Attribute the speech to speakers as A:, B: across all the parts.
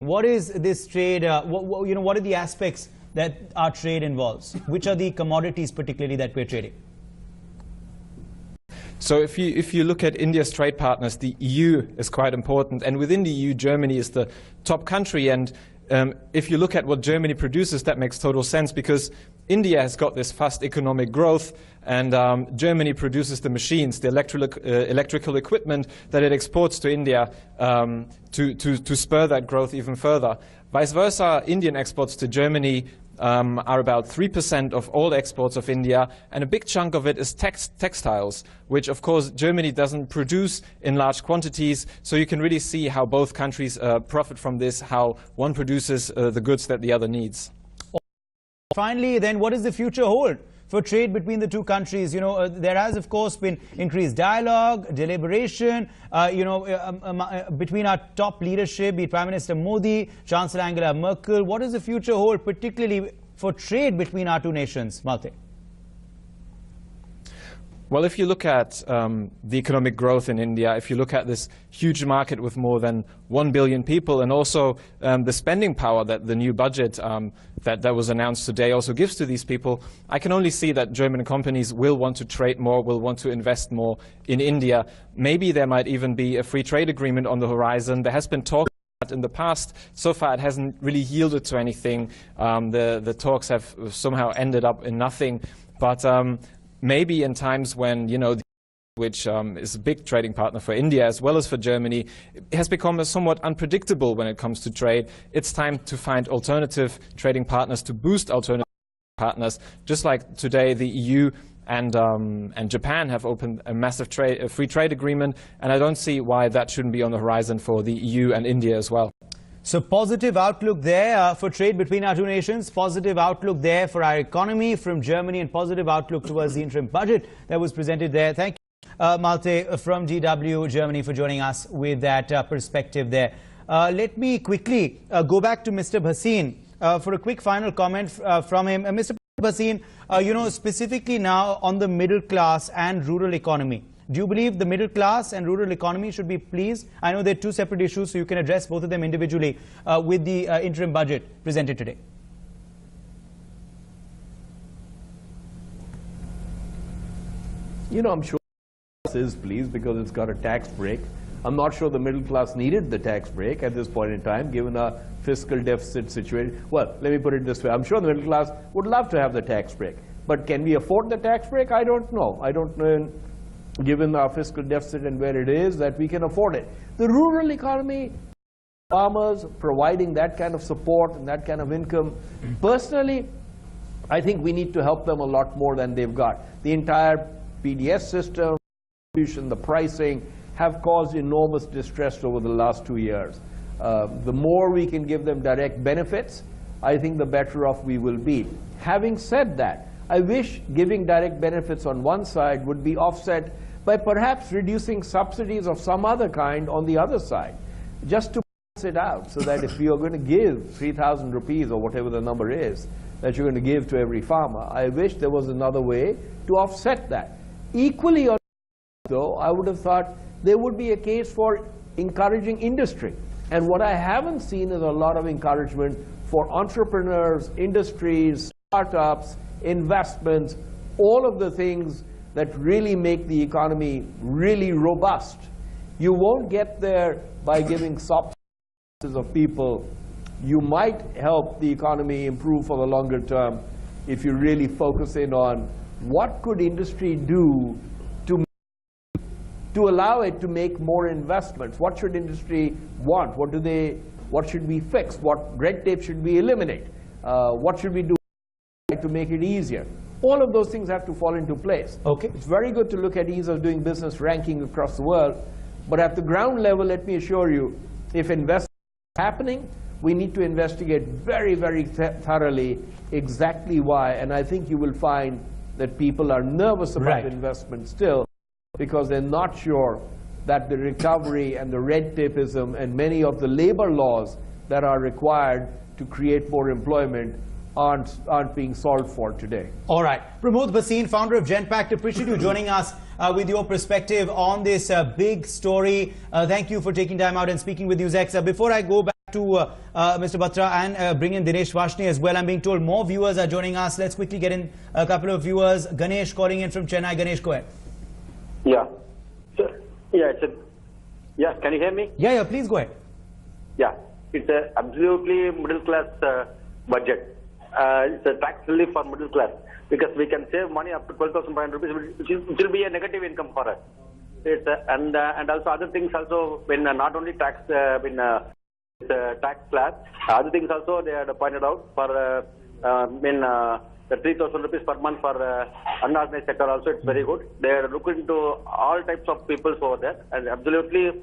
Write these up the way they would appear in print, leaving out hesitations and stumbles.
A: What is this trade? What are the aspects that our trade involves? Which are the commodities particularly that we're trading?
B: So if you look at India's trade partners, the EU is quite important, and within the EU, Germany is the top country. And if you look at what Germany produces, that makes total sense, because India has got this fast economic growth, and Germany produces the machines, the electrical equipment that it exports to India to spur that growth even further. Vice versa, Indian exports to Germany are about 3% of all exports of India, and a big chunk of it is textiles, which of course Germany doesn't produce in large quantities, so you can really see how both countries profit from this, how one produces the goods that the other needs.
A: Finally, then, what does the future hold for trade between the two countries? There has, of course, been increased dialogue, deliberation, between our top leadership, be it Prime Minister Modi, Chancellor Angela Merkel. What does the future hold, particularly for trade between our two nations, Malte?
B: Well, if you look at the economic growth in India, if you look at this huge market with more than 1 billion people, and also the spending power that the new budget that was announced today also gives to these people, I can only see that German companies will want to trade more, will want to invest more in India. Maybe there might even be a free trade agreement on the horizon. There has been talk in the past. So far, it hasn't really yielded to anything. The talks have somehow ended up in nothing. But maybe in times when, which is a big trading partner for India as well as for Germany, it has become somewhat unpredictable when it comes to trade. It's time to find alternative trading partners, to boost alternative partners. Just like today, the EU and Japan have opened a massive free trade agreement, and I don't see why that shouldn't be on the horizon for the EU and India as well.
A: So positive outlook there for trade between our two nations, positive outlook there for our economy from Germany, and positive outlook towards the interim budget that was presented there. Thank you, Malte from GW, Germany, for joining us with that perspective there. Let me quickly go back to Mr. Bhasin for a quick final comment from him. Mr. Bhasin, specifically now on the middle class and rural economy. Do you believe the middle class and rural economy should be pleased? I know they're two separate issues, so you can address both of them individually with the interim budget presented today.
C: I'm sure the middle class is pleased because it's got a tax break. I'm not sure the middle class needed the tax break at this point in time, given our fiscal deficit situation. Well, let me put it this way. I'm sure the middle class would love to have the tax break. But can we afford the tax break? I don't know. I don't know, given our fiscal deficit and where it is, that we can afford it. The rural economy, farmers providing that kind of support and that kind of income, personally, I think we need to help them a lot more than they've got. The entire PDS system, the pricing, have caused enormous distress over the last 2 years. The more we can give them direct benefits, I think the better off we will be. Having said that, I wish giving direct benefits on one side would be offset by perhaps reducing subsidies of some other kind on the other side, just to balance it out, so that if you are going to give 3,000 rupees or whatever the number is that you're going to give to every farmer, I wish there was another way to offset that. Equally, though, I would have thought there would be a case for encouraging industry. And what I haven't seen is a lot of encouragement for entrepreneurs, industries, startups, investments, all of the things that really make the economy really robust. You won't get there by giving subsidies of people. You might help the economy improve for the longer term if you really focus in on what could industry do to allow it to make more investments. What should industry want? What should we fix? What red tape should we eliminate? What should we do to make it easier? All of those things have to fall into place.
A: Okay.
C: It's very good to look at ease of doing business ranking across the world, but at the ground level, let me assure you, if investment is happening, we need to investigate very, very thoroughly exactly why. And I think you will find that people are nervous about investment still, because they're not sure that the recovery and the red tapeism and many of the labor laws that are required to create more employment aren't being solved for today.
A: All right. Pramod Bhasin, founder of Genpact, appreciate you joining us with your perspective on this big story. Thank you for taking time out and speaking with NewsX. Before I go back to Mr. Batra and bring in Dinesh Vashni as well. I'm being told more viewers are joining us. Let's quickly get in a couple of viewers. Ganesh calling in from Chennai. Ganesh, go ahead.
D: Yeah. So, yeah, can you hear me?
A: Yeah, please go ahead.
D: Yeah, it's a absolutely middle class budget. It's a tax relief for middle class because we can save money up to 12,500 rupees, which will be a negative income for us. It's and also other things also when not only tax tax slab, other things also they had pointed out for the 3,000 rupees per month for unorganized sector also it's very good. They are looking into all types of people over there and absolutely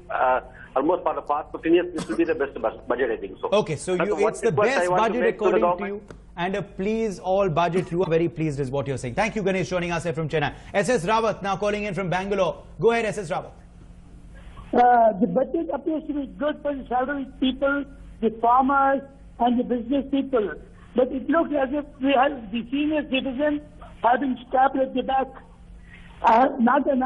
D: almost for the past 15 years this will be the best budget I think so.
A: Okay, so it's the best budget according to you and a please all budget. You are very pleased is what you're saying. Thank you Ganesh joining us here from Chennai. SS Rawat now calling in from Bangalore. Go ahead SS Rawat.
E: The budget appears to be good for the salaried people, the farmers and the business people. But it looks as if we have the senior citizens having stabbed at the back. Not an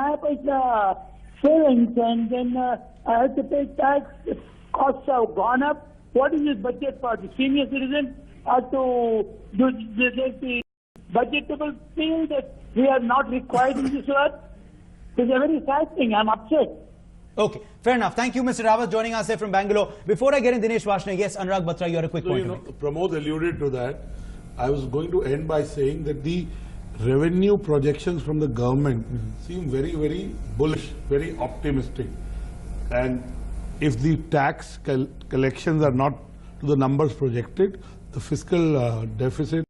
E: savings and then I have to pay tax. Costs have gone up. What is this budget for? The senior citizens have to do the budgetable feel that we are not required in this work? It's a very sad thing. I'm upset.
A: Okay, fair enough. Thank you, Mr. Rawat, joining us here from Bangalore. Before I get in Dinesh Vashni, yes, Anurag Batra, you had a quick point.
F: Pramod alluded to that. I was going to end by saying that the revenue projections from the government seem very, very bullish, very optimistic. And if the tax collections are not to the numbers projected, the fiscal deficit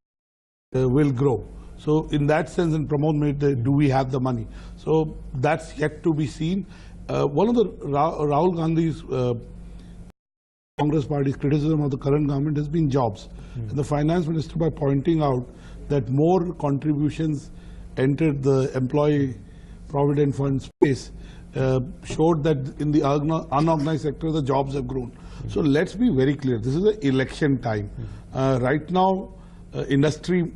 F: will grow. So in that sense, and Pramod made the, do we have the money? So that's yet to be seen. One of the Rahul Gandhi's Congress Party's criticism of the current government has been jobs. And the finance minister, by pointing out that more contributions entered the employee provident fund space, showed that in the unorganized sector the jobs have grown. So let's be very clear. This is an election time. Right now, industry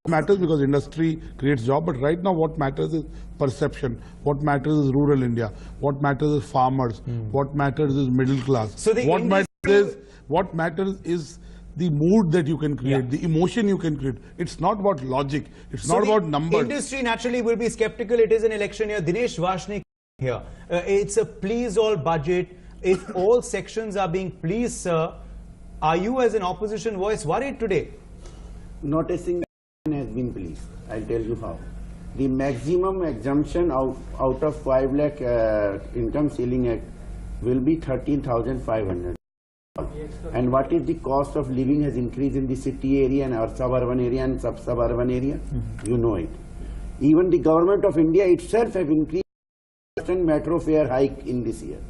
F: matters because industry creates job, but right now what matters is perception. What matters is rural India. What matters is farmers. What matters is middle class.
A: So
F: what matters is the mood that you can create, the emotion you can create. It's not about logic. It's not about numbers.
A: Industry naturally will be skeptical. It is an election year. Dinesh Vashni here. It's a please all budget. If all sections are being pleased, sir, are you as an opposition voice worried today?
G: Not a single has been pleased. I'll tell you how. The maximum exemption out of 5 lakh income ceiling act will be 13,500. And what is the cost of living has increased in the city area and our suburban area and sub-suburban area? You know it. Even the government of India itself have increased metro fare hike in this year.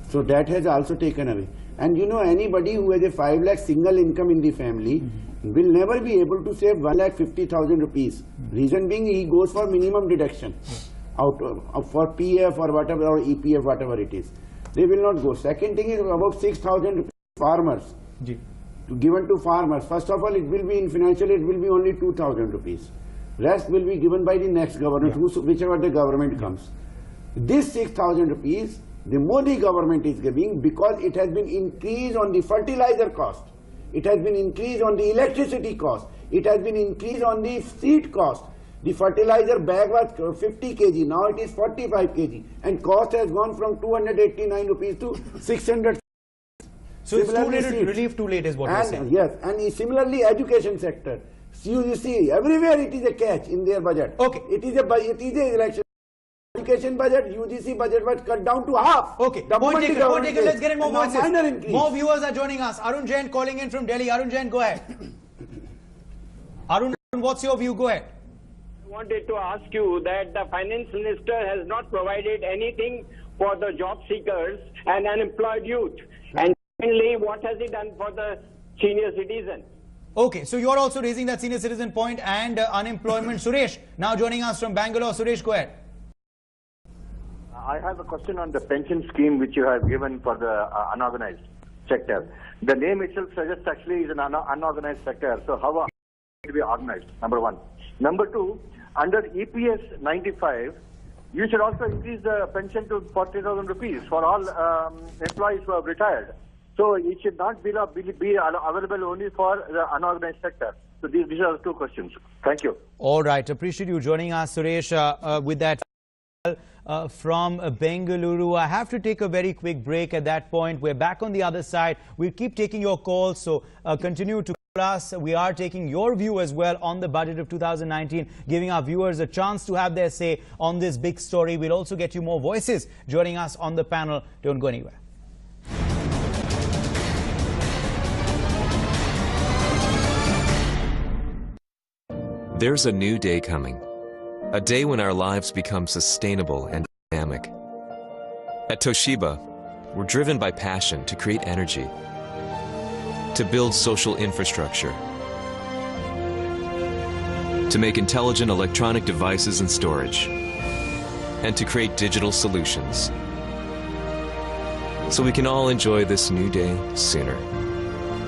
G: So that has also taken away. And you know, anybody who has a 5 lakh single income in the family will never be able to save 1,50,000 rupees. Reason being, he goes for minimum deduction out for PF or whatever, or EPF, whatever it is. They will not go. Second thing is about 6,000 rupees farmers. Given to farmers. First of all, it will be in financial, it will be only 2,000 rupees. Rest will be given by the next government, whichever the government comes. This 6,000 rupees, the Modi government is giving because it has been increased on the fertilizer cost. It has been increased on the electricity cost. It has been increased on the seed cost. The fertilizer bag was 50 kg, now it is 45 kg. And cost has gone from 289 rupees to 600.
A: So it's too late, relief too late is what you're saying.
G: Yes, and similarly education sector. You see, everywhere it is a catch in their budget.
A: Okay.
G: It is a election. Education budget, UGC budget was cut down to half.
A: Okay, point taken. Let's get in more voices. More viewers are joining us. Arun Jain calling in from Delhi. Arun Jain, go ahead. Arun, what's your view? Go ahead.
H: I wanted to ask you that the finance minister has not provided anything for the job seekers and unemployed youth. And secondly, what has he done for the senior citizen?
A: Okay, so you're also raising that senior citizen point and unemployment. Suresh, now joining us from Bangalore. Suresh, go ahead.
I: I have a question on the pension scheme which you have given for the unorganized sector. The name itself suggests actually is an unorganized sector. So how are it to be organized? Number one. Number two, under EPS 95, you should also increase the pension to 40,000 rupees for all employees who have retired. So it should not be available only for the unorganized sector. So these are the two questions. Thank you.
A: All right. Appreciate you joining us, Suresh, with that from Bengaluru. I have to take a very quick break at that point. We're back on the other side. We'll keep taking your calls, so continue to call us. We are taking your view as well on the budget of 2019, giving our viewers a chance to have their say on this big story. We'll also get you more voices joining us on the panel. Don't go anywhere.
J: There's a new day coming, a day when our lives become sustainable and dynamic. At Toshiba, we're driven by passion to create energy, to build social infrastructure, to make intelligent electronic devices and storage, and to create digital solutions, so we can all enjoy this new day sooner.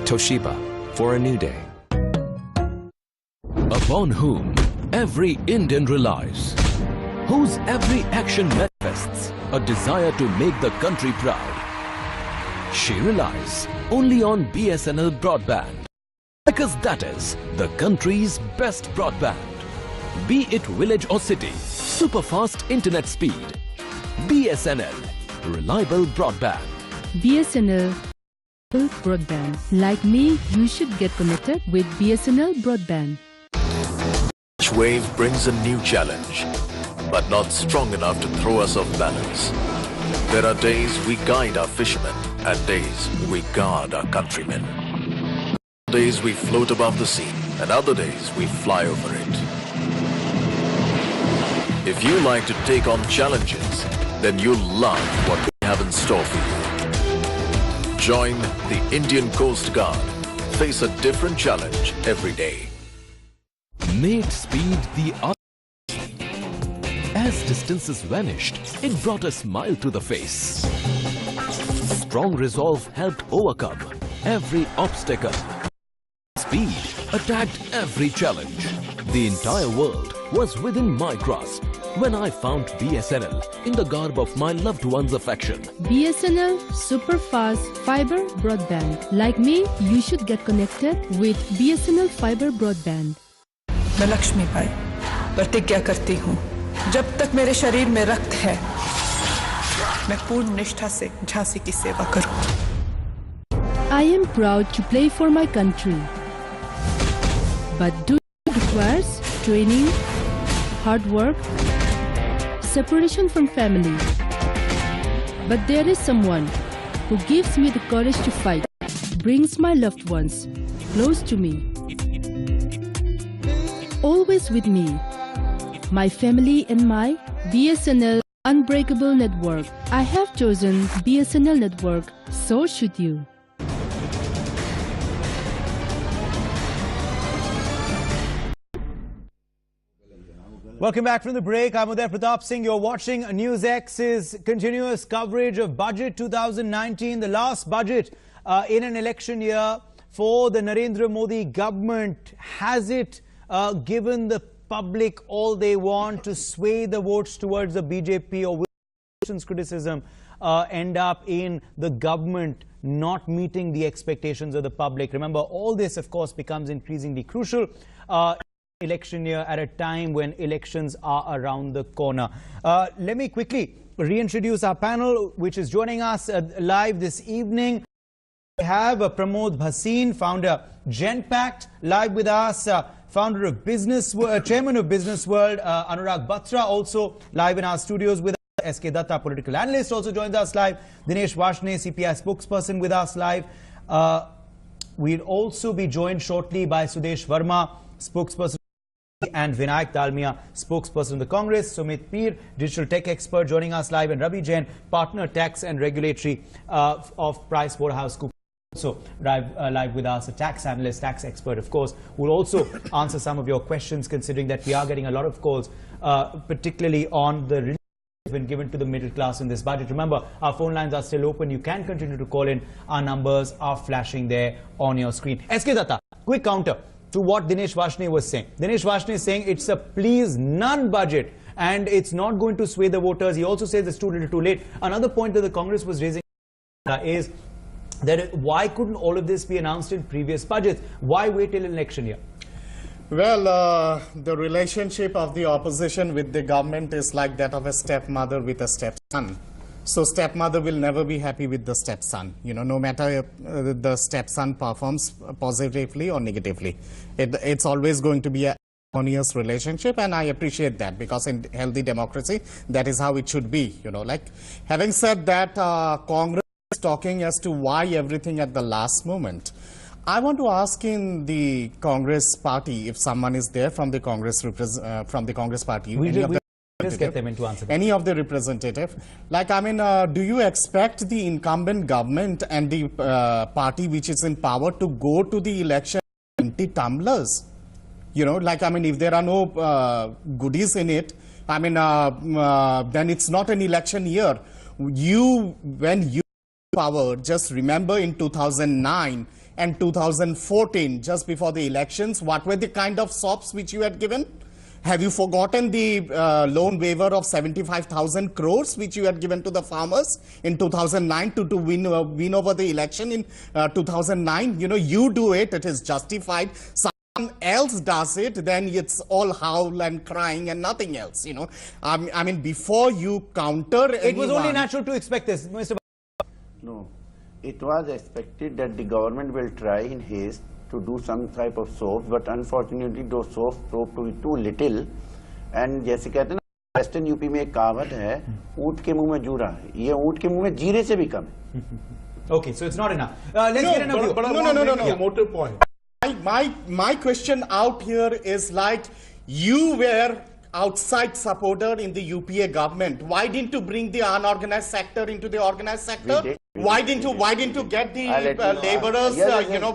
J: Toshiba, for a new day.
K: Upon whom every Indian relies, whose every action manifests a desire to make the country proud. She relies only on BSNL broadband, because that is the country's best broadband. Be it village or city, super fast internet speed. BSNL, reliable broadband.
L: BSNL broadband. Like me, you should get connected with BSNL broadband.
K: Each wave brings a new challenge, but not strong enough to throw us off balance. There are days we guide our fishermen, and days we guard our countrymen. Days we float above the sea, and other days we fly over it. If you like to take on challenges, then you'll love what we have in store for you. Join the Indian Coast Guard. Face a different challenge every day. Made speed the art. As distances vanished, it brought a smile to the face. Strong resolve helped overcome every obstacle. Speed attacked every challenge. The entire world was within my grasp when I found BSNL in the garb of my loved one's affection.
L: BSNL super fast fiber broadband. Like me, you should get connected with BSNL fiber broadband.
M: मैं लक्ष्मी बाई प्रतिज्ञा करती हूँ, जब तक मेरे शरीर में रक्त है, मैं पूर्ण निष्ठा से झांसी की सेवा करूँ।
L: I am proud to play for my country, but do it requires training, hard work, separation from family. But there is someone who gives me the courage to fight, brings my loved ones close to me. Always with me, my family and my BSNL unbreakable network. I have chosen BSNL network, so should you.
A: Welcome back from the break. I'm Uday Pratap Singh. You're watching NewsX's continuous coverage of Budget 2019, the last budget in an election year for the Narendra Modi government. Has it given the public all they want to sway the votes towards the BJP, or will criticism end up in the government not meeting the expectations of the public? Remember, all this, of course, becomes increasingly crucial election year at a time when elections are around the corner. Let me quickly reintroduce our panel, which is joining us live this evening. We have Pramod Bhasin, founder GenPact, live with us. Founder of Chairman of Business World, Anurag Batra, also live in our studios with us. SK Datta, political analyst, also joins us live. Dinesh Vashne, CPI spokesperson, with us live. We'll also be joined shortly by Sudesh Verma, spokesperson, and Vinayak Dalmia, spokesperson of the Congress. Sumit Peer, digital tech expert, joining us live, and Ravi Jain, partner tax and regulatory of PricewaterhouseCoopers. Also live with us, a tax analyst, tax expert, of course, who will also answer some of your questions, considering that we are getting a lot of calls, particularly on the relief been given to the middle class in this budget. Remember, our phone lines are still open. You can continue to call in. Our numbers are flashing there on your screen. SK Datta, quick counter to what Dinesh Vashne was saying. Dinesh Vashne is saying it's a please none budget and it's not going to sway the voters. He also says it's too little too late. Another point that the Congress was raising is Why couldn't all of this be announced in previous budgets? Why wait till election year?
N: Well, the relationship of the opposition with the government is like that of a stepmother with a stepson. So stepmother will never be happy with the stepson, no matter if the stepson performs positively or negatively. It's always going to be a harmonious relationship, and I appreciate that, because in healthy democracy, that is how it should be, Like, having said that, Congress is talking as to why everything at the last moment. I want to ask in the Congress party, if someone is there from the Congress party,
A: Just get them into answer.
N: Any of the representative, like, do you expect the incumbent government and the party which is in power to go to the election empty tumblers? If there are no goodies in it, then it's not an election year. When you power, just remember in 2009 and 2014, just before the elections, what were the kind of sops which you had given? Have you forgotten the loan waiver of 75,000 crores which you had given to the farmers in 2009 to win over the election in 2009? You do it, it is justified. Someone else does it, then it's all howl and crying and nothing else, before you counter
A: It was only natural to expect this, Mr.
G: No, it was expected that the government will try in haste to do some type of soap, but unfortunately those soaps proved to be too little. And जैसे कहते हैं ना, western UP में एक कहावत है, ऊंट के मुंह में जूरा है, ये ऊंट के मुंह में जीरे से भी कम है.
A: Okay, so it's not enough. Let's get an view.
F: No. Motive point.
N: My question out here is, like, you were outside supporter in the UPA government. Why didn't you bring the unorganized sector into the organized sector? Why didn't you get the laborers,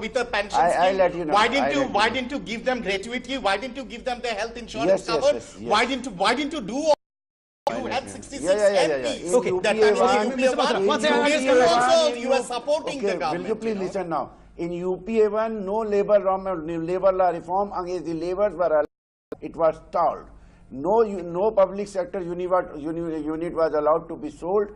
N: with the pension scheme? Why didn't you give them gratuity? Why didn't you give them the health insurance cover? Why didn't you do all? You had 66 MPs.
A: Okay, that
N: also you were supporting the government.
G: Will you please listen now? In UPA1, no labor law reform against the laborers were allowed. It was stalled. No public sector unit was allowed to be sold,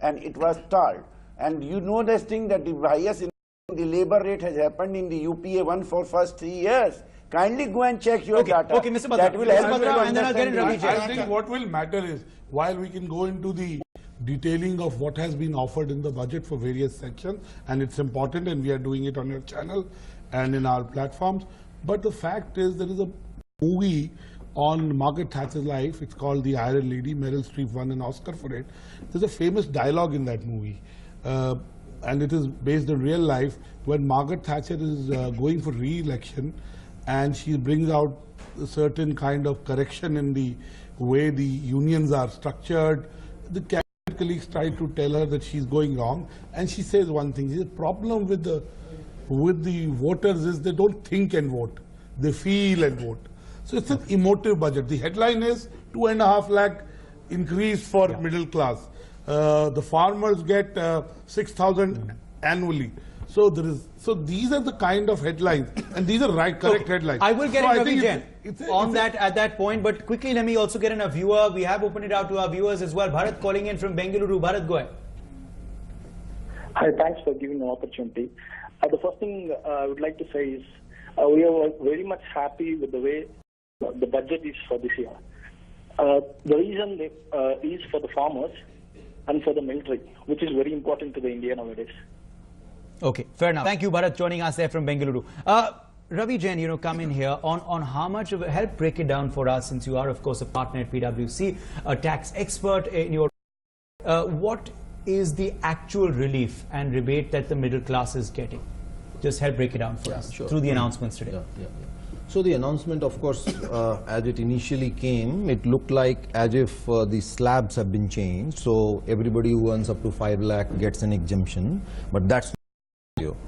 G: and it was stalled. And you know this thing, that the highest in the labor rate has happened in the UPA1 for first 3 years. Kindly go and check your data.
A: Okay, Mr. Batra.
G: That will help you
A: and then I'll get in Ravi Jain.
F: I think what will matter is, while we can go into the detailing of what has been offered in the budget for various sections, and it's important, and we are doing it on your channel and in our platforms, but the fact is there is a movie on Margaret Thatcher's life. It's called The Iron Lady. Meryl Streep won an Oscar for it. There's a famous dialogue in that movie, and it is based on real life, when Margaret Thatcher is going for re-election, and she brings out a certain kind of correction in the way the unions are structured. The cabinet colleagues try to tell her that she's going wrong, and she says one thing: the problem with the voters is they don't think and vote, they feel and vote. So it's an emotive budget. The headline is 2.5 lakh increase for middle class. The farmers get 6,000 annually. So these are the kind of headlines, and these are correct headlines.
A: I will get in Ravi Jain on that at that point, but quickly let me also get in a viewer. We have opened it out to our viewers as well. Bharat calling in from Bengaluru. Bharat, go ahead.
O: Hi, thanks for giving an opportunity. The first thing I would like to say is we are very much happy with the way the budget is for this year. The reason is for the farmers and for the military, which is very important to the India nowadays.
A: Okay, fair enough. Thank you, Bharat, joining us there from Bengaluru. Ravi Jain, come in here on how much of help break it down for us, since you are, of course, a partner at PwC, a tax expert in your. What is the actual relief and rebate that the middle class is getting? Just help break it down for us through the announcements today.
P: So the announcement, of course, as it initially came, it looked like as if the slabs have been changed. So everybody who earns up to 5 lakh gets an exemption, but that's not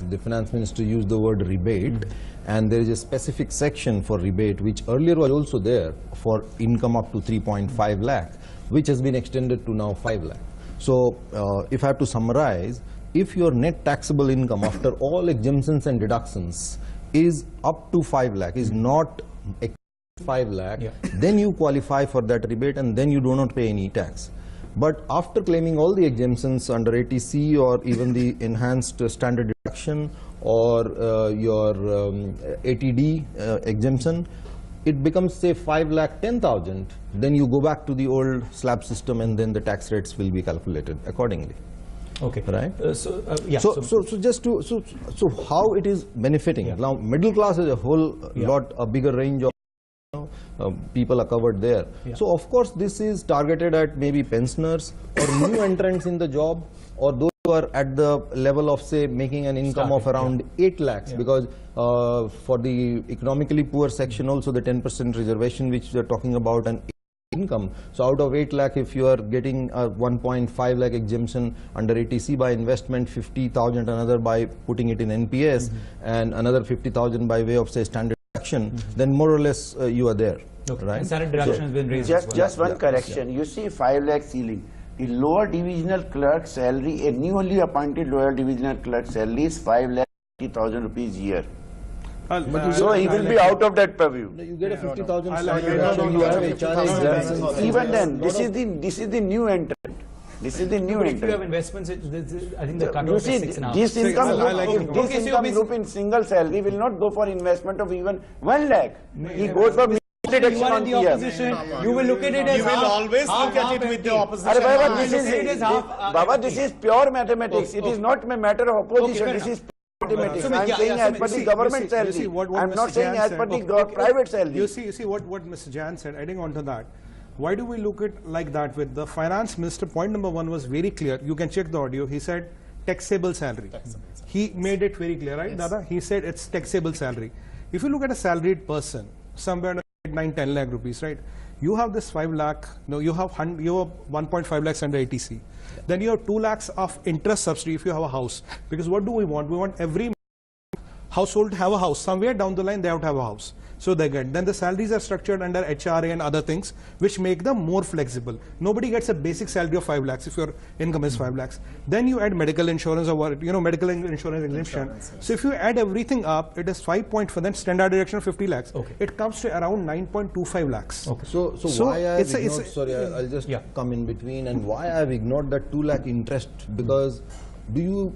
P: the finance minister used the word rebate, and there is a specific section for rebate which earlier was also there for income up to 3.5 lakh, which has been extended to now 5 lakh. So if I have to summarize, if your net taxable income after all exemptions and deductions is up to 5 lakh, is not 5 lakh, then you qualify for that rebate, and then you do not pay any tax. But after claiming all the exemptions under ATC or even the enhanced standard deduction or your ATD exemption, it becomes say 5,10,000. Then you go back to the old slab system, and then the tax rates will be calculated accordingly.
A: Okay.
P: Right.
A: So
P: how it is benefiting now? Middle class as a whole, a bigger range of people are covered there. So of course this is targeted at maybe pensioners or new entrants in the job, or those who are at the level of say making an income of around 8 lakhs, because for the economically poor section also the 10% reservation which we are talking about and income. So out of 8 lakh, if you are getting a 1.5 lakh exemption under ATC by investment, 50,000 another by putting it in NPS, and another 50,000 by way of say standard deduction, then more or less you are there. Right?
A: And standard deduction has been raised.
G: Just one correction. You see 5 lakh ceiling. The lower divisional clerk salary, a newly appointed lower divisional clerk salary is 5,50,000 rupees a year. So he will be out of that purview.
P: You get a 50,000
G: even then, this is the new entrant. This is the new entrant.
A: If you have investments, I think the cutoff is 6.5.
G: This income group in single salary will not go for investment of even 1 lakh. He goes for deduction on
A: the opposition. You will look at it as
N: you will always look at it with the opposition.
G: Baba, this is pure mathematics. It is not a matter of opposition. This is mathematics. I am saying as per the government salary. I am not saying as per the private salary.
Q: You see what Mr. Jan said, adding on to that. Why do we look at like that with the finance minister? Point number 1 was very clear. You can check the audio. He said taxable salary. He made it very clear, right, Dada? He said it's taxable salary. If you look at a salaried person, somewhere 9-10 lakh rupees, right? You have this 5 lakh, no, you have 1.5 lakhs under ATC. Then you have 2 lakhs of interest subsidy if you have a house. Because what do we want? We want every household to have a house. Somewhere down the line they have to have a house. So they get. Then the salaries are structured under HRA and other things which make them more flexible. Nobody gets a basic salary of 5 lakhs if your income is 5 lakhs. Then you add medical insurance or what, medical insurance exemption. So if you add everything up, it is 5.4, then standard deduction of 50 lakhs. Okay. It comes to around 9.25 lakhs.
P: Okay. So why I have ignored, sorry, I'll just come in between, and why I have ignored that 2 lakh interest, because do you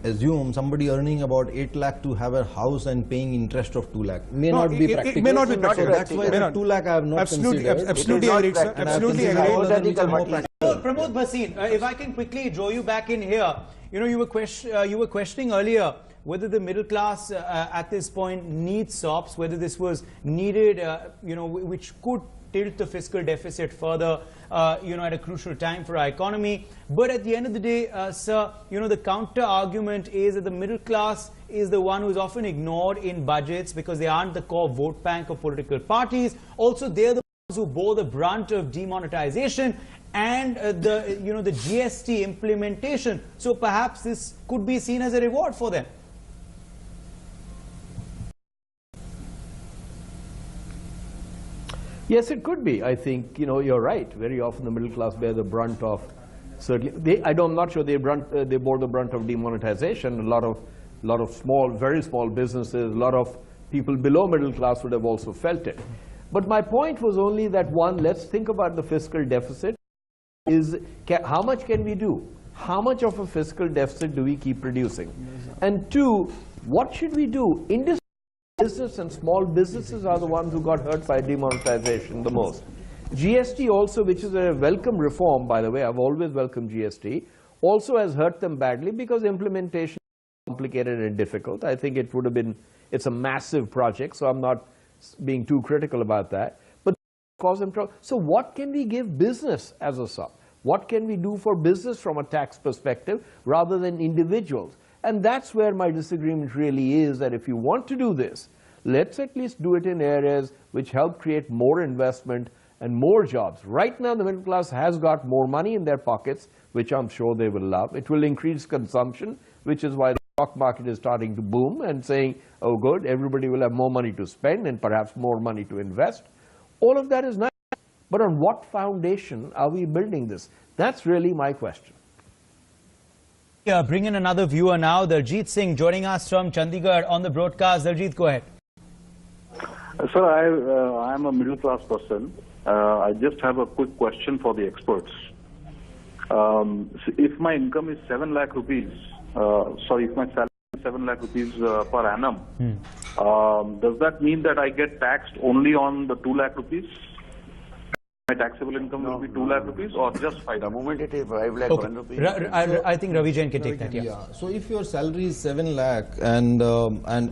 P: assume somebody earning about 8 lakh to have a house and paying interest of 2 lakh? May not be practical.
Q: It may not be practical.
P: That's why 2 lakh I have not considered.
Q: Absolutely agreed, sir. Absolutely agreed.
A: Pramod Bhasin, if I can quickly draw you back in here. You were questioning earlier whether the middle class at this point needs SOPs, whether this was needed, which could tilt the fiscal deficit further, at a crucial time for our economy. But at the end of the day, sir, the counter argument is that the middle class is the one who is often ignored in budgets because they aren't the core vote bank of political parties. Also, they're the ones who bore the brunt of demonetization and the GST implementation. So perhaps this could be seen as a reward for them.
C: Yes, it could be. I think, you're right. Very often the middle class bear the brunt of, certainly, I'm not sure they bore the brunt of demonetization. A lot of small, very small businesses, a lot of people below middle class would have also felt it. But my point was only that, one, let's think about the fiscal deficit. How much can we do? How much of a fiscal deficit do we keep producing? And two, what should we do? Business and small businesses are the ones who got hurt by demonetization the most. GST also, which is a welcome reform, by the way, I've always welcomed GST, also has hurt them badly because implementation is complicated and difficult. I think it would have been, it's a massive project, so I'm not being too critical about that. But cause them trouble. So what can we give business as a sub? What can we do for business from a tax perspective rather than individuals? And that's where my disagreement really is, that if you want to do this, let's at least do it in areas which help create more investment and more jobs. Right now, the middle class has got more money in their pockets, which I'm sure they will love. It will increase consumption, which is why the stock market is starting to boom and saying, oh good, everybody will have more money to spend and perhaps more money to invest. All of that is nice, but on what foundation are we building this? That's really my question.
A: Bring in another viewer now, Daljit Singh, joining us from Chandigarh on the broadcast. Daljit, go ahead.
R: Sir, I am a middle class person, I just have a quick question for the experts. So if my income is 7 lakh rupees, if my salary is 7 lakh rupees per annum, does that mean that I get taxed only on the 2 lakh rupees? My taxable income will be 2 lakh rupees or just 5?
G: The moment it is 5 lakh,
A: Okay.
G: 1 rupee.
A: I think Ravi Jain can take that. Yeah.
P: So if your salary is 7 lakh and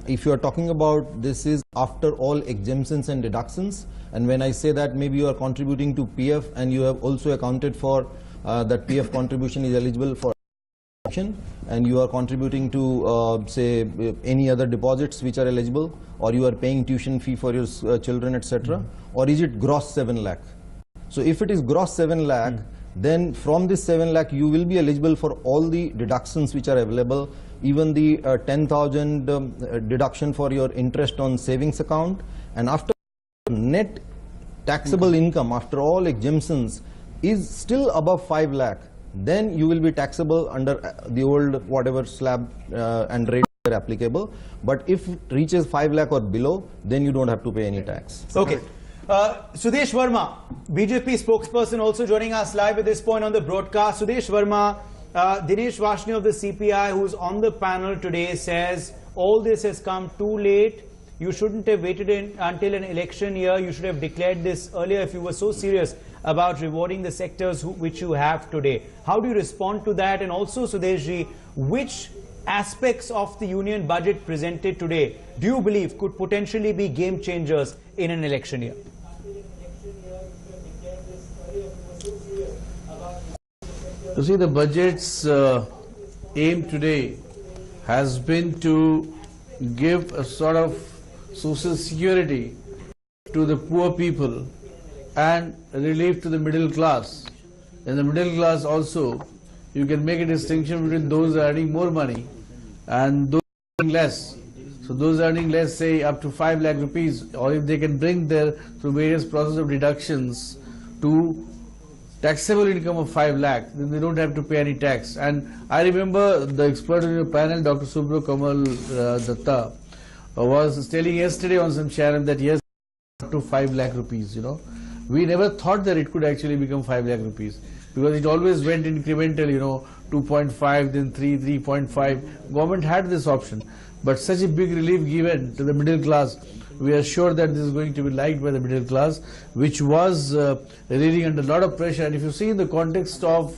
P: if you are talking about this is after all exemptions and deductions, and when I say that maybe you are contributing to PF and you have also accounted for that PF contribution is eligible for and you are contributing to say any other deposits which are eligible, or you are paying tuition fee for your children, etc., or is it gross 7 lakh? So if it is gross 7 lakh, then from this 7 lakh you will be eligible for all the deductions which are available, even the 10,000 deduction for your interest on savings account, and after net taxable income after all exemptions is still above 5 lakh, then you will be taxable under the old whatever slab and rate are applicable. But if it reaches 5 lakh or below, then you don't have to pay any tax.
A: Okay. Sudesh Verma, BJP spokesperson, also joining us live at this point on the broadcast. Sudesh Verma, Dinesh Vashni of the CPI, who's on the panel today, says all this has come too late. You shouldn't have waited until an election year. You should have declared this earlier if you were so serious about rewarding the sectors which you have today. How do you respond to that? And also, Sudeshji, which aspects of the union budget presented today do you believe could potentially be game changers in an election year?
S: You see, the budget's aim today has been to give a sort of social security to the poor people and relief to the middle class. In the middle class also, you can make a distinction between those earning more money and those earning less. So those earning less, say up to 5 lakh rupees, or if they can bring their, through various process of deductions, to taxable income of 5 lakh, then they don't have to pay any tax. And I remember the expert in your panel, Dr. Subro Kamal Datta, was telling yesterday on some channel that yes, up to 5 lakh rupees, you know. We never thought that it could actually become 5 lakh rupees, because it always went incremental, you know, 2.5, then 3, 3.5. Government had this option. But such a big relief given to the middle class, we are sure that this is going to be liked by the middle class, which was reeling under a lot of pressure. And if you see in the context of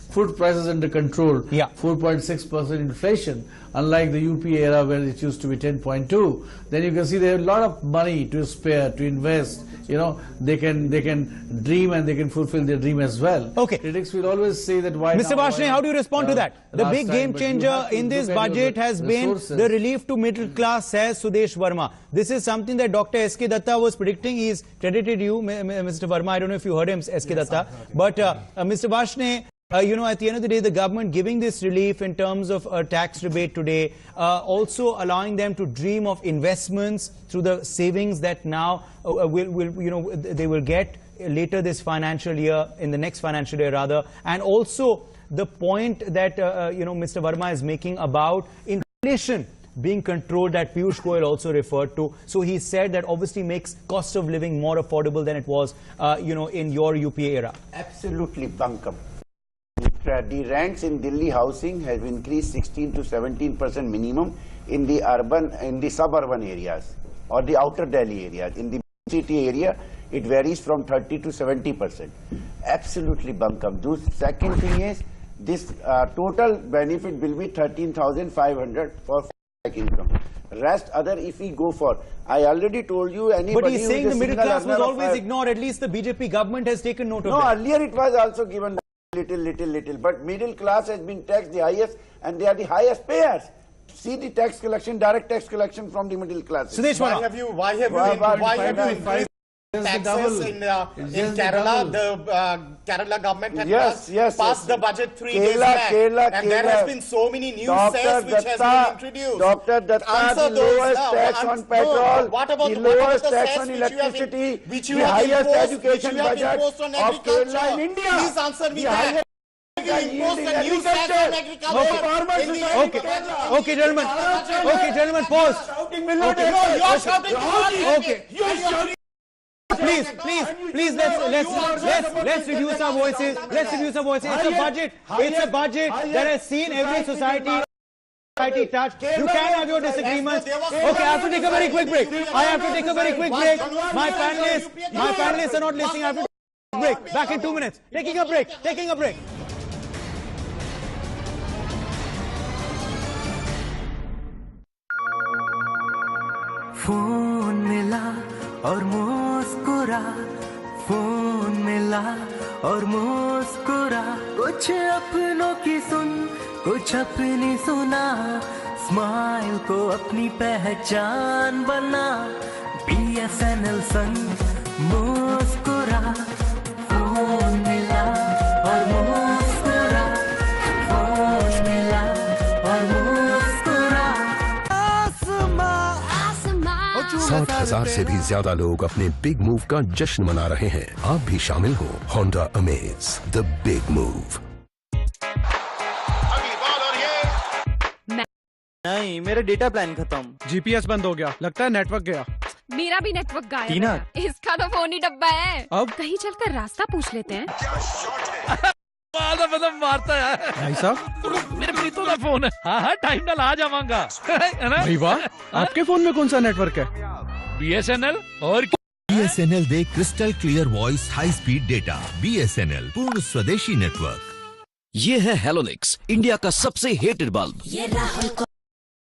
S: food prices under control, 4.6% inflation, unlike the UPA era where it used to be 10.2, then you can see they have a lot of money to spare, to invest. You know, they can dream and they can fulfill their dream as well.
A: Okay.
S: Critics will always say that why
A: Mr. Vashni, how do you respond to that? The big game changer in this budget has been the relief to middle class, says Sudesh Verma. This is something that Dr. S.K. Datta was predicting. He's credited you, Mr. Verma. I don't know if you heard him, S.K. Datta. But Mr. Vashni, you know, at the end of the day, the government giving this relief in terms of a tax rebate today, also allowing them to dream of investments through the savings that now they will get later this financial year, in the next financial year rather, and also the point that Mr. Verma is making about inflation being controlled that Piyush Goyal also referred to. So he said that obviously makes cost of living more affordable than it was, in your UPA era.
G: Absolutely bunkum. The rents in Delhi housing have increased 16 to 17% minimum in the suburban areas or the outer Delhi areas. In the city area, it varies from 30 to 70%. Absolutely bunkum. The second thing is, this total benefit will be 13,500 for income. Rest other, if we go for, I already told you, anybody.
A: But he's saying the middle class was always ignored. At least the BJP government has taken note of that.
G: No, earlier it was also given little. But middle class has been taxed the highest, and they are the highest payers. See the tax collection, direct tax collection from the middle class.
N: Sudesh, why have you increased taxes in Kerala? The Kerala government has passed the budget 3 days back, and there has been so many new sales which has been introduced.
G: Dr. Datta, the lowest tax on petrol, the lowest tax on electricity, the highest education budget of Kerala in India.
N: Please answer me that.
A: Okay, gentlemen, pause.
N: You are shouting.
A: let's reduce our voices. Let's reduce our voices. It's a budget. It's a budget that has seen every society touched. You can have your disagreements. Okay, I have to take a very quick break. My panelists are not listening. I have to take a break. Back in 2 minutes. Taking a break.
T: Phone मिला और मुस्कुरा, phone मिला और मुस्कुरा, कुछ अपनों की सुन, कुछ अपनी सुना, स्माइल को अपनी पहचान बना, BSNL संग मुस्कुरा, फोन मिला और मुस्कुरा, फोन मिला और मुस्कुरा।
U: 60,000 से भी ज्यादा लोग अपने बिग मूव का जश्न मना रहे हैं। आप भी शामिल हो Honda amaze, the big move.
V: नहीं, मेरा डेटा प्लान खत्म।
W: GPS बंद हो गया, लगता है नेटवर्क गया।
X: मेरा भी नेटवर्क गायब
W: टीना।
X: है। इसका तो फोन ही डब्बा है।
W: अब
X: कहीं चलकर रास्ता पूछ लेते हैं।
W: मारता है भाई साहब, मेरे प्रीतों का फोन है। हाँ, टाइम डाल आ जाऊंगा। है ना? भाई वाह, आपके फोन में कौन सा नेटवर्क है? BSNL और
Y: BSNL दे crystal clear voice high speed data. BSNL पूर्ण स्वदेशी नेटवर्क।
K: ये है हेलोनिक्स, इंडिया का सबसे हेटेड बल्ब।
Z: ये राहुल को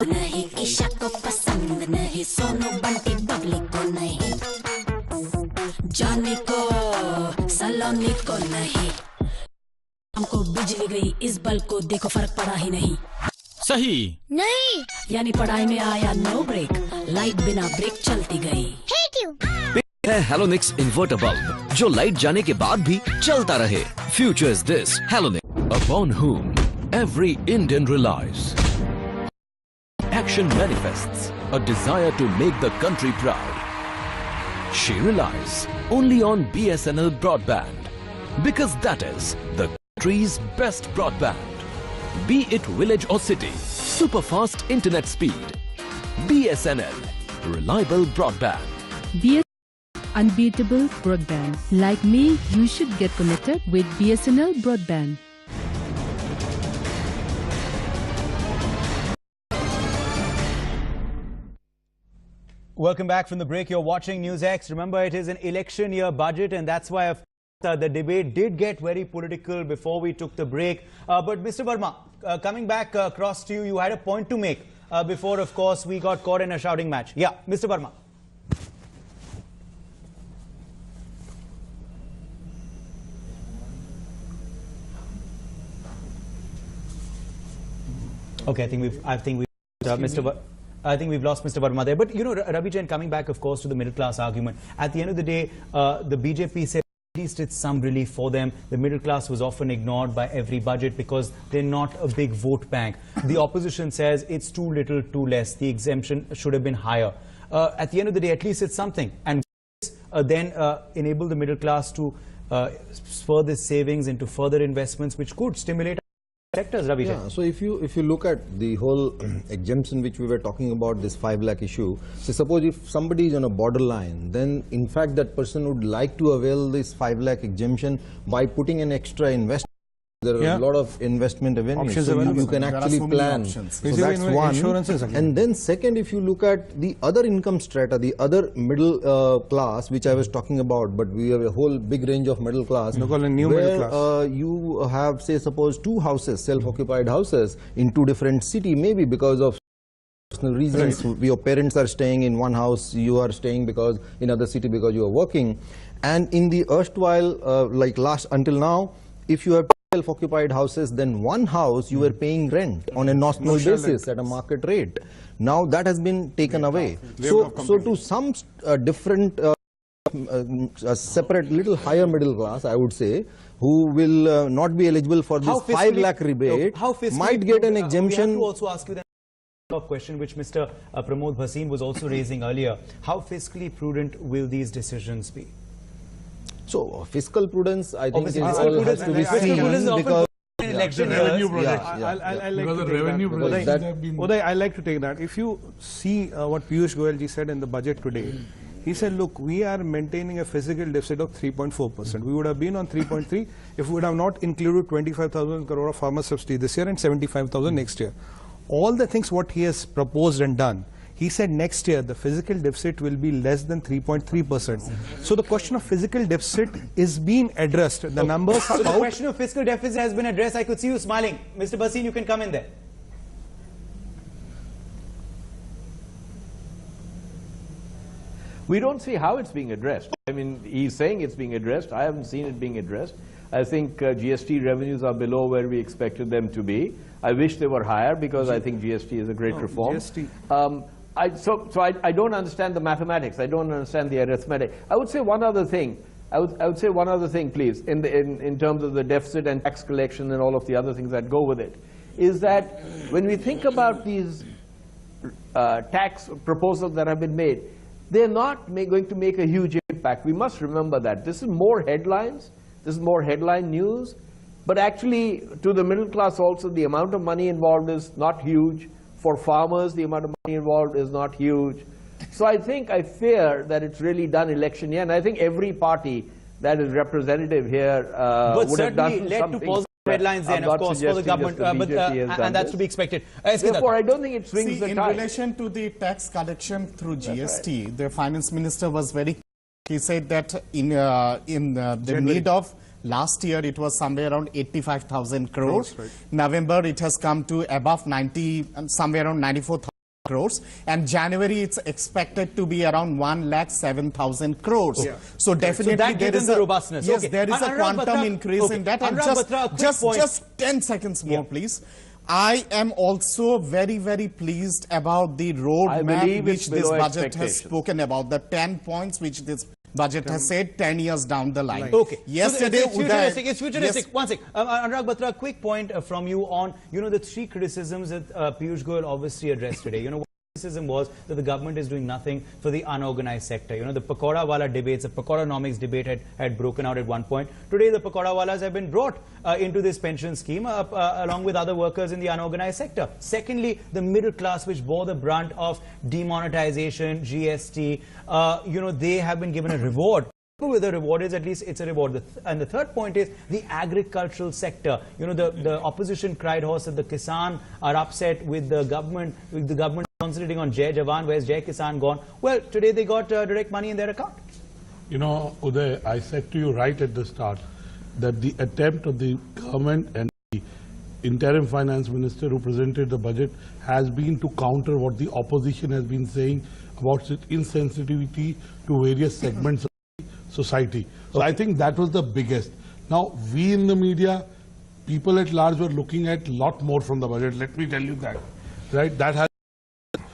Z: नहीं, ईशा को पसंद नहीं, सोनू बंटी बबली को नहीं, जॉनी को सलोनी को नहीं, हमको बिजली गई इस बल्ब को देखो फर्क पड़ा ही नहीं।
K: सही
Z: नहीं, यानी पढ़ाई में आया नो ब्रेक, लाइट बिना ब्रेक चलती गई।
K: है हेलोनिक्स इन्वर्टर बल्ब, जो लाइट जाने के बाद भी चलता रहे। Future is this Halonix, upon whom every Indian relies. Action manifests a desire to make the country proud. She relies only on BSNL broadband, because that is the country's best broadband. Be it village or city, super fast internet speed. BSNL, reliable broadband.
L: BSNL, unbeatable broadband. Like me, you should get connected with BSNL broadband.
A: Welcome back from the break. You're watching NewsX. Remember, it is an election year budget, and that's why the debate did get very political before we took the break. But Mr. Verma, coming back across to you, you had a point to make before, of course, we got caught in a shouting match. Yeah, Mr. Verma. Okay, I think we've lost Mr. Verma there. But, you know, Ravi Jain, coming back, of course, to the middle class argument. At the end of the day, the BJP said at least it's some relief for them. The middle class was often ignored by every budget because they're not a big vote bank. The opposition says it's too little, too less. The exemption should have been higher. At the end of the day, at least it's something. And then enable the middle class to spur this savings into further investments, which could stimulate sectors, Ravi.
P: Yeah, so if you look at the whole exemption which we were talking about, this 5 lakh issue, so suppose if somebody is on a borderline, then in fact that person would like to avail this 5 lakh exemption by putting an extra investment. There are a lot of investment avenues, so you can actually plan. So that's one. And then second, if you look at the other income strata, the other middle class, which I was talking about, but we have a whole big range of middle class, where you have, say, suppose 2 houses, self-occupied houses in 2 different cities, maybe because of personal reasons. Your parents are staying in one house, you are staying because in other city because you are working. And in the erstwhile, like until now, if you have self-occupied houses, then one house you were paying rent on a notional basis at a market rate. Now that has been taken away. So to some different, separate, little higher middle class, I would say, who will not be eligible for this 5 lakh rebate, might get an exemption.
A: We have to also ask you then a question which Mr. Pramod Bhasin was also raising earlier. How fiscally prudent will these decisions be?
P: So fiscal prudence, I think, is all has to be seen because
Q: election revenue projects. I like to take that. If you see what Piyush Goyal ji said in the budget today, He said, look, we are maintaining a physical deficit of 3.4%. We would have been on 3.3 if we would have not included 25,000 crore of farmer subsidy this year and 75,000 next year. All the things what he has proposed and done, he said next year the physical deficit will be less than 3.3%. So the question of physical deficit is being addressed. The numbers are
A: so the
Q: out.
A: question of fiscal deficit has been addressed. I could see you smiling. Mr. Bhasin, you can come in there.
C: We don't see how it's being addressed. I mean, he's saying it's being addressed. I haven't seen it being addressed. I think GST revenues are below where we expected them to be. I wish they were higher because I think GST is a great reform. I don't understand the mathematics. I don't understand the arithmetic. I would say one other thing. I would say one other thing, please, in terms of the deficit and tax collection and all of the other things that go with it, is that when we think about these tax proposals that have been made, they're not going to make a huge impact. We must remember that. This is more headlines. This is more headline news. But actually, to the middle class also, the amount of money involved is not huge. For farmers, the amount of money involved is not huge. So I fear that it's really done election year. And I think every party that is representative here would have done something.
A: Led to positive headlines then, of course, for the government, and that's to be expected.
C: Therefore, I don't think it swings the
N: in
C: tide.
N: relation to the tax collection through GST, the finance minister was very clear. He said that in the mid of last year, it was somewhere around 85,000 crores. Right. November, it has come to above 90, somewhere around 94,000 crores. And January, it's expected to be around 1,07,000 crores. Yeah. So definitely there is a robustness. Yes, okay. There is a quantum increase in that. And just 10 seconds more, please. I am also very, very pleased about the roadmap which this budget has spoken about, the 10 points which this budget has said 10 years down the line.
A: Okay.
N: Yesterday,
A: so it's futuristic. Yes. One sec. Anurag Batra, quick point from you on, the three criticisms that Piyush Goyal obviously addressed today. One criticism was that the government is doing nothing for the unorganized sector. The Pakoda Wala debates, the Pakodanomics debate had broken out at one point. Today, the Pakoda Walas have been brought into this pension scheme along with other workers in the unorganized sector. Secondly, the middle class, which bore the brunt of demonetization, GST, they have been given a reward. Whether the reward is, at least it's a reward. And the third point is the agricultural sector. The opposition cried horse that the Kisan are upset with the government concentrating on Jai Jawan. Where's Jai Kisan gone? Well, today they got direct money in their account.
F: Uday, I said to you right at the start that the attempt of the government and the interim finance minister who presented the budget has been to counter what the opposition has been saying about its insensitivity to various segments of society. So I think that was the biggest. Now, we in the media, people at large were looking at a lot more from the budget. Let me tell you that. Right? That has.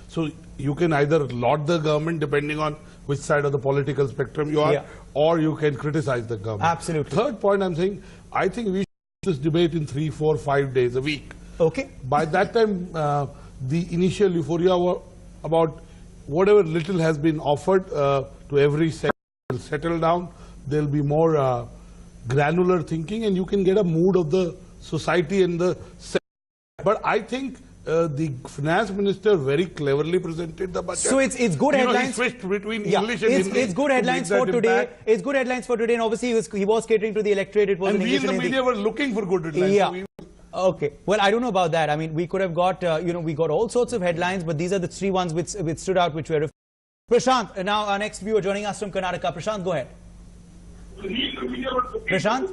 F: So you can either laud the government depending on which side of the political spectrum you are, or you can criticize the government.
A: Absolutely.
F: Third point I'm saying, I think we should do this debate in 3, 4, 5 days a week.
A: Okay.
F: By that time, the initial euphoria about whatever little has been offered to every sector will settle down. There'll be more granular thinking, and you can get a mood of the society and the sector. But I think the finance minister very cleverly presented the budget.
A: So it's good headlines.
F: He switched between English and Hindi.
A: It's good headlines for today. It's good headlines for today, and obviously he was catering to the electorate. It was
F: and we in the media were looking for good headlines.
A: Yeah.
F: So
A: okay. Well, I don't know about that. I mean, we could have got, we got all sorts of headlines, but these are the three ones which stood out, which were. Prashant, now our next viewer joining us from Karnataka. Prashant, go ahead. Prashant?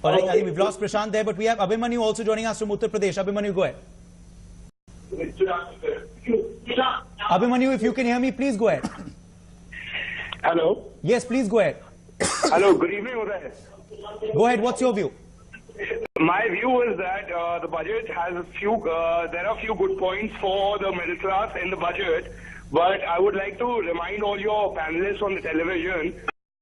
A: All right, I think we've lost Prashant there, but we have Abhimanyu also joining us from Uttar Pradesh. Abhimanyu, go ahead. Abhimanyu, if you can hear me, please go ahead.
B: Hello?
A: Yes, please go ahead.
B: Hello, good evening, Uday.
A: Go ahead, what's your view?
B: My view is that the budget has there are a few good points for the middle class in the budget, but I would like to remind all your panelists on the television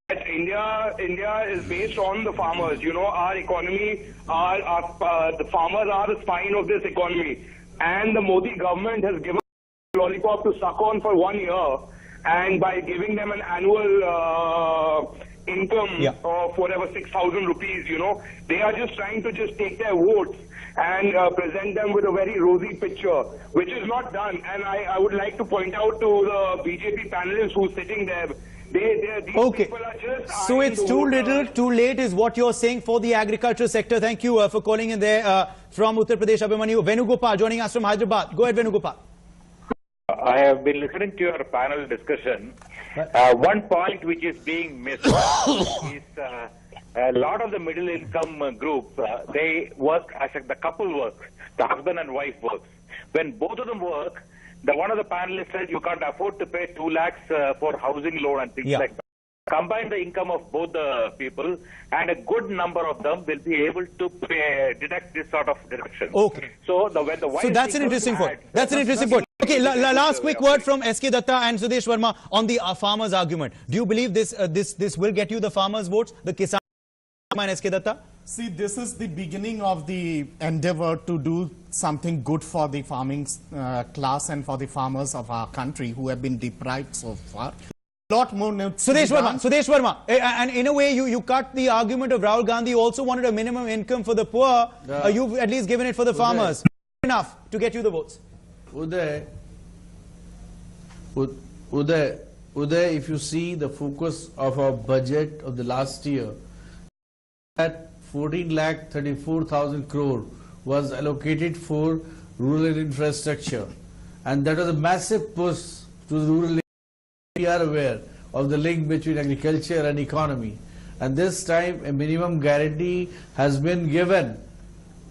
B: that India is based on the farmers. Our economy, the farmers are the spine of this economy. And the Modi government has given a lollipop to suck on for 1 year, and by giving them an annual income of whatever 6,000 rupees, they are just trying to take their votes and present them with a very rosy picture, which is not done. And I would like to point out to the BJP panelists who's sitting there, these people are just...
A: So it's too little, too late is what you're saying for the agriculture sector. Thank you for calling in there from Uttar Pradesh, Abhimanyu. Venugopal joining us from Hyderabad. Go ahead, Venugopal.
D: I have been listening to your panel discussion. One point which is being missed is a lot of the middle income group, they work as the couple works, the husband and wife works. When both of them work, one of the panelists said you can't afford to pay 2 lakhs for housing loan and things like that. Combine the income of both the people, and a good number of them will be able to deduct this sort of deduction.
A: Okay.
D: So when the wife...
A: So that's an interesting point. That's an interesting point. Okay, last quick word from SK Datta and Sudesh Verma on the farmers' argument. Do you believe this will get you the farmers' votes, the Kisan and SK Datta?
N: See, this is the beginning of the endeavor to do something good for the farming class and for the farmers of our country who have been deprived so far. Lot more
A: Sudesh Verma, and in a way you cut the argument of Rahul Gandhi. You also wanted a minimum income for the poor. You've at least given it for the farmers. Enough to get you the votes.
S: Uday, if you see the focus of our budget of the last year, that 14,34,000 crore was allocated for rural infrastructure, and that was a massive push to the rural. We are aware of the link between agriculture and economy, and this time a minimum guarantee has been given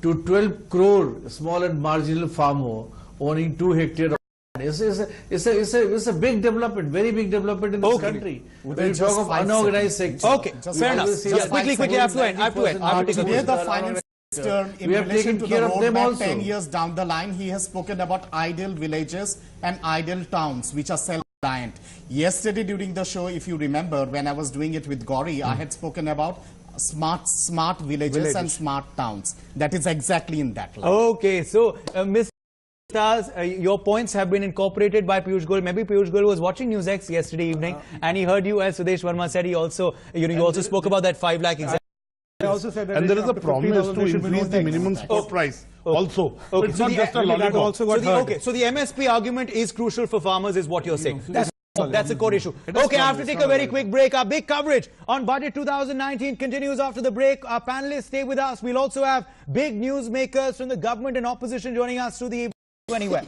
S: to 12 crore small and marginal farmer owning 2 hectares of land. It's a big development, very big development in this country. When you talk of unorganized sector.
A: Okay, fair enough. Just quickly, I have to end.
N: Today the finance minister, in relation to the roadmap 10 years down the line, he has spoken about ideal villages and ideal towns which are self-reliant. Yesterday during the show, if you remember, when I was doing it with Gauri, I had spoken about smart villages and smart towns. That is exactly in that line.
A: Okay, so Ms. your points have been incorporated by Piyush Goyal. Maybe Piyush Goyal was watching NewsX yesterday evening and he heard you, as Sudesh Verma said. He also, you also spoke about that 5 lakh exemption.
F: Also said that and there is a promise to increase the minimum support price also. So it's not just a lollipop.
A: So the MSP argument is crucial for farmers, is what you're saying. That's a core issue. Okay, I have to take a very quick break. Our big coverage on Budget 2019 continues after the break. Our panelists stay with us. We'll also have big newsmakers from the government and opposition joining us through the evening. Anywhere.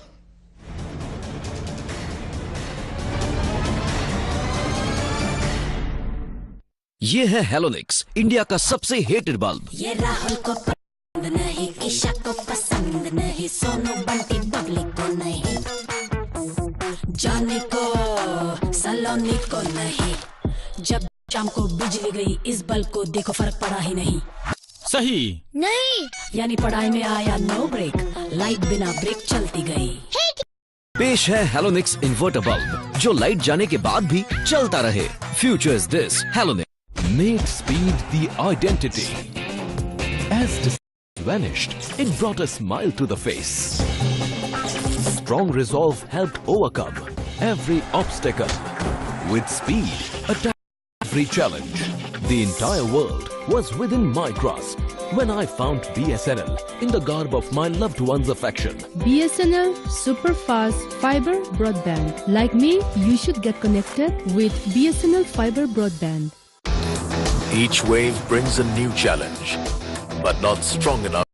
K: ये है Halonix, India का सबसे hated bulb.
Z: ये राहुल को पसंद नहीं, ईशा को पसंद नहीं, सोनू बंटी बबली को नहीं, जानी को सलोनी को नहीं। जब शाम को बिजली गई, इस बल्ब को देखो फर्क पड़ा ही नहीं।
K: सही
Z: नहीं, यानी पढ़ाई में आया नो ब्रेक, लाइट बिना ब्रेक चलती गई।
K: पेश है हेलोनिक्स इन्वर्टर बल्ब, जो लाइट जाने के बाद भी चलता रहे। Future is this Halonix. Made speed the identity. As distance vanished, it brought a smile to the face. Strong resolve helped overcome every obstacle. With speed, attack every challenge. The entire world was within my grasp when I found BSNL in the garb of my loved one's affection.
L: BSNL super fast fiber broadband. Like me, you should get connected with BSNL fiber broadband.
U: Each wave brings a new challenge, but not strong enough